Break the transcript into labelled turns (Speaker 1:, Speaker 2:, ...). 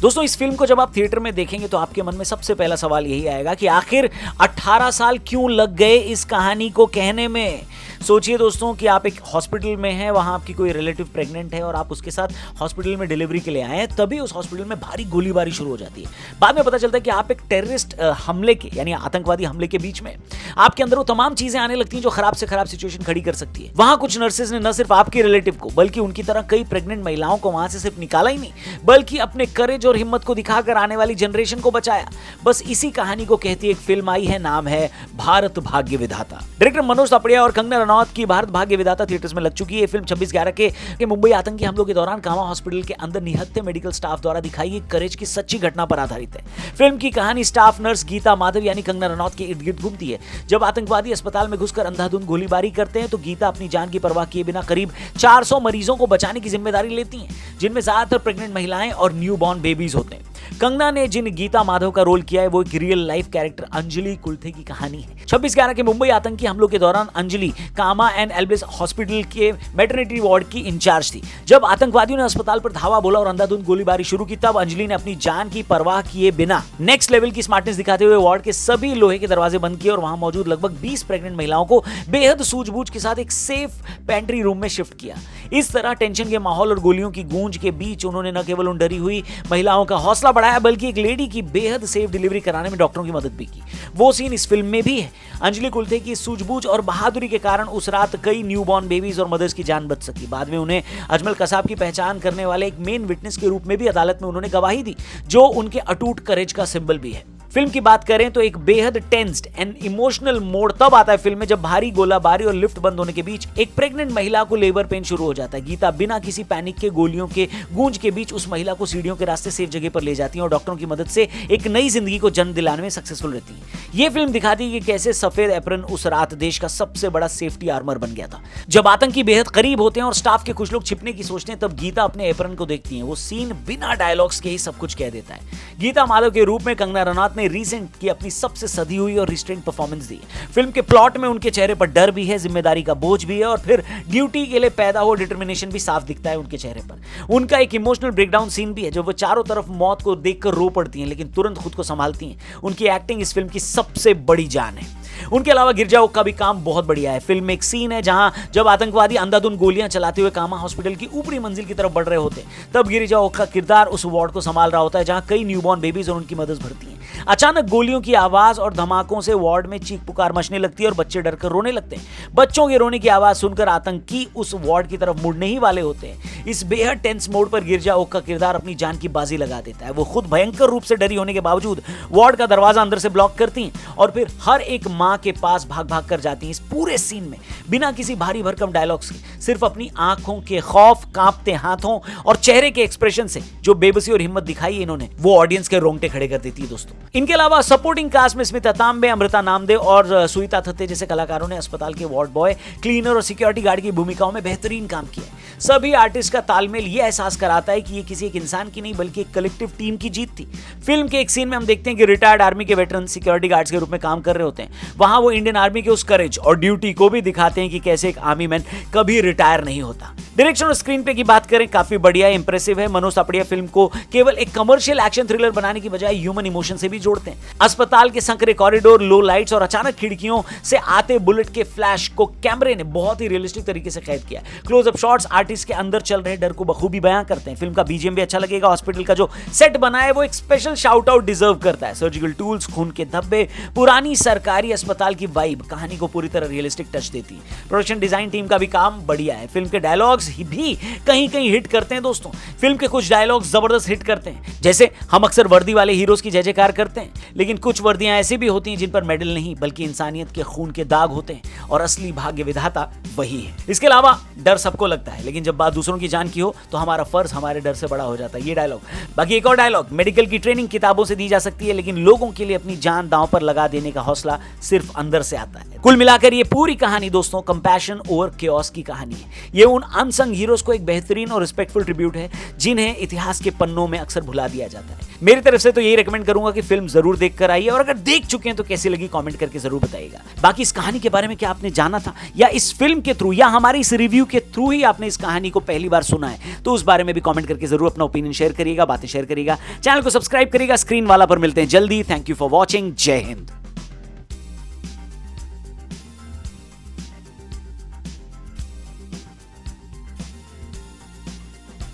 Speaker 1: दोस्तों इस फिल्म को जब आप थिएटर में देखेंगे तो आपके मन में सबसे पहला सवाल यही आएगा कि आखिर 18 साल क्यों लग गए इस कहानी को कहने में। सोचिए दोस्तों कि आप एक हॉस्पिटल में हैं, वहां आपकी कोई रिलेटिव प्रेग्नेंट है और आप उसके साथ हॉस्पिटल में डिलीवरी के लिए आए हैं, तभी उस हॉस्पिटल में भारी गोलीबारी शुरू हो जाती है। बाद में पता चलता है कि आप एक टेररिस्ट हमले के यानी आतंकवादी हमले के बीच में आपके अंदर वो तमाम चीजें आने लगती हैं जो खराब से खराब सिचुएशन खड़ी कर सकती है। वहां कुछ नर्सेज ने न सिर्फ आपके रिलेटिव को बल्कि उनकी तरह कई प्रेग्नेंट महिलाओं को वहां से सिर्फ निकाला ही नहीं बल्कि अपने करेज और हिम्मत को दिखाकर आने वाली जनरेशन को बचाया। बस इसी कहानी को कहती एक फिल्म आई है, नाम है भारत भाग्य विधाता। डायरेक्टर मनोज तापड़िया और कंगना रनौत की भारत भाग्य विधाता थिएटर्स में लग चुकी है। ये फिल्म 26/11 के मुंबई आतंकी हमलों के दौरान कामा हॉस्पिटल के अंदर निहत्थे मेडिकल स्टाफ द्वारा दिखाई गई करेज की सच्ची घटना पर आधारित है। फिल्म की कहानी स्टाफ नर्स गीता माधव यानी कंगना रनौत के इर्द गिर्द घूमती है। जब आतंकवादी अस्पताल में घुसकर अंधाधुंध गोलीबारी करते हैं तो गीता अपनी जान की परवाह किए बिना करीब 400 मरीजों को बचाने की जिम्मेदारी लेती हैं, जिनमें ज्यादातर प्रेग्नेंट महिलाएं और न्यूबॉर्न बेबीज होते हैं। कंगना ने जिन गीता माधव का रोल किया है वो एक real life character Anjali Kulthe की कहानी है। 26/11 के मुंबई आतंकी हमलों के दौरान अंजलि कामा एंड एल्बिस हॉस्पिटल के मैटरनिटी वार्ड की इंचार्ज थी। जब आतंकवादियों ने अस्पताल पर धावा बोला और अंधाधुंध गोलीबारी शुरू की, तब अंजलि ने अपनी जान की परवाह किए बिना नेक्स्ट लेवल की स्मार्टनेस दिखाते हुए वार्ड के सभी लोहे के दरवाजे बंद किए और वहां मौजूद लगभग 20 प्रेग्नेंट महिलाओं को बेहद सूझबूझ के साथ एक सेफ पेंट्री रूम में शिफ्ट किया। इस तरह टेंशन के माहौल और गोलियों की गूंज के बीच उन्होंने न केवल उन डरी हुई महिलाओं का हौसला बढ़ाया बल्कि एक लेडी की बेहद सेफ डिलीवरी कराने में डॉक्टरों की मदद भी की। वो सीन इस फिल्म में भी है। अंजलि कुलथे की सूझबूझ और बहादुरी के कारण उस रात कई न्यूबॉर्न बेबीज और मदर्स की जान बच सकी। बाद में उन्हें अजमल कसाब की पहचान करने वाले एक मेन विटनेस के रूप में भी अदालत में उन्होंने गवाही दी, जो उनके अटूट करेज का सिंबल भी है। फिल्म की बात करें तो एक बेहद टेंस्ड एंड इमोशनल मोड तब आता है फिल्म में जब भारी गोलाबारी और लिफ्ट बंद होने के बीच एक प्रेग्नेंट महिला को लेबर पेन शुरू हो जाता है। गीता बिना किसी पैनिक के गोलियों के गूंज के बीच उस महिला को सीढ़ियों के रास्ते सेफ जगह पर ले जाती है और डॉक्टरों की मदद से एक नई जिंदगी को जन्म दिलाने में सक्सेसफुल रहती है। यह फिल्म दिखाती है कि कैसे सफेद एप्रन उस रात देश का सबसे बड़ा सेफ्टी आर्मर बन गया था। जब आतंकी बेहद करीब होते हैं और स्टाफ के कुछ लोग छिपने की सोचते हैं, तब गीता अपने एप्रन को देखती है। वो सीन बिना डायलॉग्स के ही सब कुछ कह देता है। गीता माधव के रूप में कंगना रनौत ने रिसेंट की अपनी सबसे सधी हुई और रिस्ट्रेंट परफॉर्मेंस दी। फिल्म के प्लॉट में उनके चेहरे पर डर भी है, जिम्मेदारी का बोझ भी है और फिर ड्यूटी के लिए पैदा हुआ डिटर्मिनेशन भी साफ दिखता है उनके चेहरे पर। उनका एक इमोशनल ब्रेकडाउन सीन भी है जब वो चारों तरफ मौत को देखकर रो पड़ती हैं लेकिन तुरंत खुद को संभालती हैं। उनकी एक्टिंग इस फिल्म की सबसे बड़ी जान है। उनके अलावा गिरजा ओक का भी काम बहुत बढ़िया है। फिल्म में एक सीन है जहां जब आतंकवादी अंधाधुंध गोलियां चलाते हुए कामा हॉस्पिटल की ऊपरी मंजिल की तरफ बढ़ रहे होते हैं, तब गिरजा ओक का किरदार उस वार्ड को संभाल रहा होता है जहां कई न्यूबॉर्न बेबीज और उनकी मदर्स भर्ती हैं। अचानक गोलियों की आवाज और धमाकों से वार्ड में चीख पुकार मचने लगती है और बच्चे डरकर रोने लगते हैं। बच्चों के रोने की आवाज सुनकर आतंकी उस वार्ड की तरफ मुड़ने ही वाले होते हैं। इस बेहद टेंस मोड पर गिरजा ओक का किरदार अपनी जान की बाजी लगा देता है। वो खुद भयंकर रूप से डरी होने के बावजूद वार्ड का दरवाजा अंदर से ब्लॉक करती हैं और फिर हर एक मां के पास भाग कर जाती हैं। इस पूरे सीन में बिना किसी भारी भरकम डायलॉग्स के सिर्फ अपनी आंखों के खौफ, कांपते हाथों और चेहरे के एक्सप्रेशन से जो बेबसी और हिम्मत दिखाई इन्होंने, वो ऑडियंस के रोंगटे खड़े कर देती है दोस्तों। इनके अलावा सपोर्टिंग कास्ट में स्मिता तांबे, अमृता नामदेव और सुनीता थत्ते जैसे कलाकारों ने अस्पताल के वार्ड बॉय, क्लीनर और सिक्योरिटी गार्ड की भूमिकाओं में बेहतरीन काम किया है। सभी आर्टिस्ट का तालमेल यह एहसास कराता है कि ये किसी एक इंसान की नहीं बल्कि एक कलेक्टिव टीम की जीत थी। फिल्म के एक सीन में हम देखते हैं कि रिटायर्ड आर्मी के वेटरन सिक्योरिटी गार्ड्स के रूप में काम कर रहे होते हैं। वहां वो इंडियन आर्मी के उस करेज और ड्यूटी को भी दिखाते हैं कि कैसे एक आर्मी मैन कभी रिटायर नहीं होता। डायरेक्शन और स्क्रीन पे की बात करें, काफी बढ़िया, इंप्रेसिव है। मनोज तापड़िया फिल्म को केवल एक कमर्शियल एक्शन थ्रिलर बनाने की बजाय ह्यूमन इमोशन से भी जोड़ते हैं। अस्पताल के संकरे कॉरिडोर, लो लाइट्स और अचानक खिड़कियों से आते बुलेट के फ्लैश को कैमरे ने बहुत ही रियलिस्टिक तरीके से कैद किया। क्लोजअप शॉट्स आर्टिस्ट के अंदर चल रहे डर को बखूबी बयां करते हैं। फिल्म का बीजीएम भी अच्छा लगेगा। हॉस्पिटल का जो सेट बना है वो एक स्पेशल शाउट आउट डिजर्व करता है। सर्जिकल टूल्स, खून के धब्बे, पुरानी सरकारी अस्पताल की वाइब कहानी को पूरी तरह रियलिस्टिक टच देती है। प्रोडक्शन डिजाइन टीम का भी काम बढ़िया है। फिल्म के डायलॉग्स भी कहीं कहीं हिट करते हैं दोस्तों। फिल्म के कुछ डायलॉग्स जबरदस्त हिट करते हैं, जैसे हम अक्सर वर्दी वाले हीरोज की जय जयकार करते हैं, लेकिन कुछ वर्दियां ऐसी भी होती हैं जिन पर मेडल नहीं बल्कि इंसानियत के खून के दाग होते हैं और असली भाग्य विधाता वही है। इसके अलावा डर सबको लगता है, लेकिन जब बात दूसरों की जान की हो तो हमारा फर्ज हमारे डर से बड़ा हो जाता है। ये डायलॉग। बाकी एक और डायलॉग, मेडिकल की ट्रेनिंग किताबों से दी जा सकती है, लेकिन लोगों के लिए अपनी जान दांव पर लगा देने का हौसला सिर्फ अंदर से आता है। कुल मिलाकर ये पूरी कहानी दोस्तों कंपैशन ओवर केओस की कहानी है। ये उन अनसंग हीरोज को एक बेहतरीन और रिस्पेक्टफुल ट्रिब्यूट है जिन्हें इतिहास के पन्नों में अक्सर भुला दिया जाता है। मेरी तरफ से तो यही रेकमेंड करूंगा कि फिल्म जरूर देखकर आइए, और अगर देख चुके हैं तो कैसी लगी कमेंट करके जरूर बताइएगा। बाकी इस कहानी के बारे में क्या आपने जाना था, या इस फिल्म के थ्रू या हमारे इस रिव्यू के थ्रू ही आपने इस कहानी को पहली बार सुना है, तो उस बारे में भी कमेंट करके जरूर अपना ओपिनियन शेयर करिएगा, बातें शेयर करिएगा, चैनल को सब्सक्राइब करिएगा। स्क्रीन वाला पर मिलते हैं जल्दी। Thank you for watching. जय हिंद।